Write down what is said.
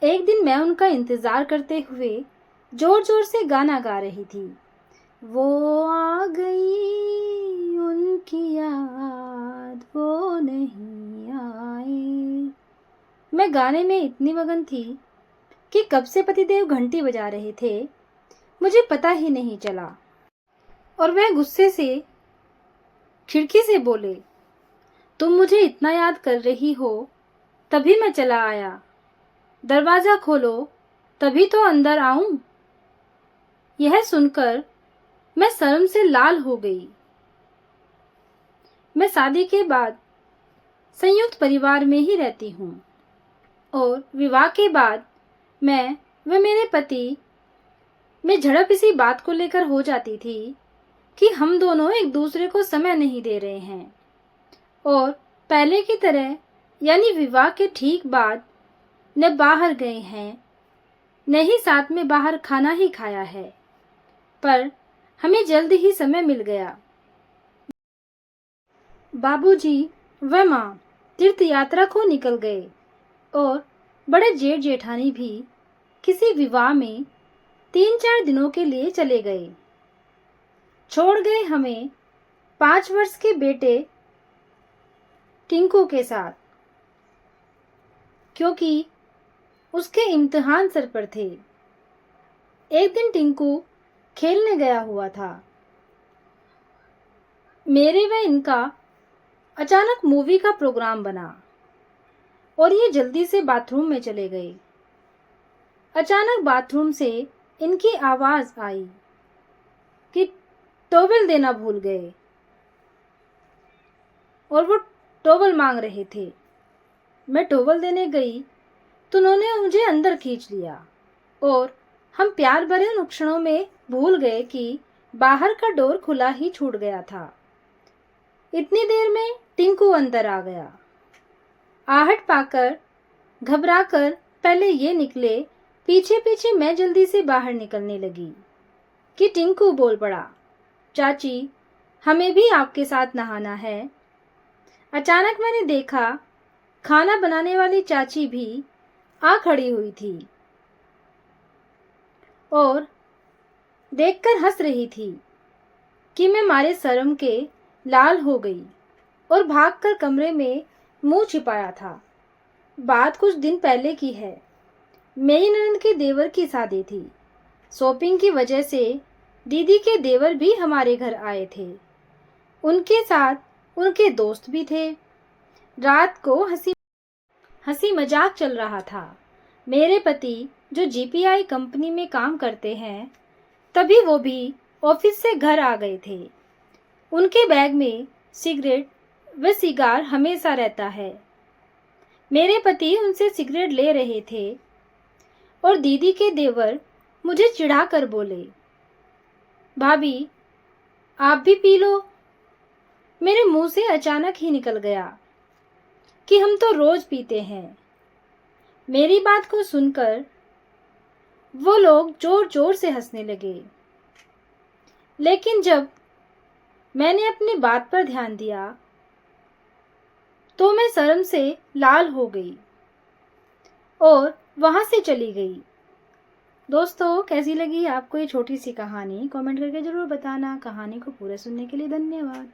एक दिन मैं उनका इंतजार करते हुए जोर जोर से गाना गा रही थी। वो आ गई उनकी याद, वो नहीं आए। मैं गाने में इतनी मगन थी कि कब से पतिदेव घंटी बजा रहे थे मुझे पता ही नहीं चला। और वह गुस्से से खिड़की से बोले, तुम मुझे इतना याद कर रही हो तभी मैं चला आया, दरवाजा खोलो तभी तो अंदर आऊं। यह सुनकर मैं शर्म से लाल हो गई। मैं शादी के बाद संयुक्त परिवार में ही रहती हूँ और विवाह के बाद मैं व मेरे पति में झड़प इसी बात को लेकर हो जाती थी कि हम दोनों एक दूसरे को समय नहीं दे रहे हैं और पहले की तरह यानी विवाह के ठीक बाद न बाहर गए हैं न ही साथ में बाहर खाना ही खाया है। पर हमें जल्द ही समय मिल गया। बाबूजी व माँ तीर्थ यात्रा को निकल गए और बड़े जेठ जेठानी भी किसी विवाह में 3-4 दिनों के लिए चले गए। छोड़ गए हमें 5 वर्ष के बेटे टिंकू के साथ, क्योंकि उसके इम्तिहान सर पर थे। एक दिन टिंकू खेलने गया हुआ था। मेरे व इनका अचानक मूवी का प्रोग्राम बना और ये जल्दी से बाथरूम में चले गए। अचानक बाथरूम से इनकी आवाज आई कि टॉवल देना भूल गए और वो टॉवल मांग रहे थे। मैं टॉवल देने गई तो उन्होंने मुझे अंदर खींच लिया और हम प्यार भरे उन क्षणों में भूल गए कि बाहर का डोर खुला ही छूट गया था। इतनी देर में टिंकू अंदर आ गया। आहट पाकर घबराकर पहले ये निकले, पीछे पीछे मैं जल्दी से बाहर निकलने लगी कि टिंकू बोल पड़ा, चाची हमें भी आपके साथ नहाना है। अचानक मैंने देखा खाना बनाने वाली चाची भी आ खड़ी हुई थी और देखकर हंस रही थी कि मैं मारे शर्म के लाल हो गई और भागकर कमरे में मुंह छिपाया था। बात कुछ दिन पहले की है। मेरी ननद के देवर की शादी थी। शॉपिंग की वजह से दीदी के देवर भी हमारे घर आए थे। उनके साथ उनके दोस्त भी थे। रात को हंसी मजाक चल रहा था। मेरे पति जो जीपीआई कंपनी में काम करते हैं, तभी वो भी ऑफिस से घर आ गए थे। उनके बैग में सिगरेट व सिगार हमेशा रहता है। मेरे पति उनसे सिगरेट ले रहे थे और दीदी के देवर मुझे चिढ़ाकर बोले, भाभी आप भी पी लो। मेरे मुंह से अचानक ही निकल गया कि हम तो रोज पीते हैं। मेरी बात को सुनकर वो लोग जोर जोर से हंसने लगे। लेकिन जब मैंने अपनी बात पर ध्यान दिया तो मैं शर्म से लाल हो गई और वहां से चली गई। दोस्तों, कैसी लगी आपको ये छोटी सी कहानी? कमेंट करके जरूर बताना। कहानी को पूरे सुनने के लिए धन्यवाद।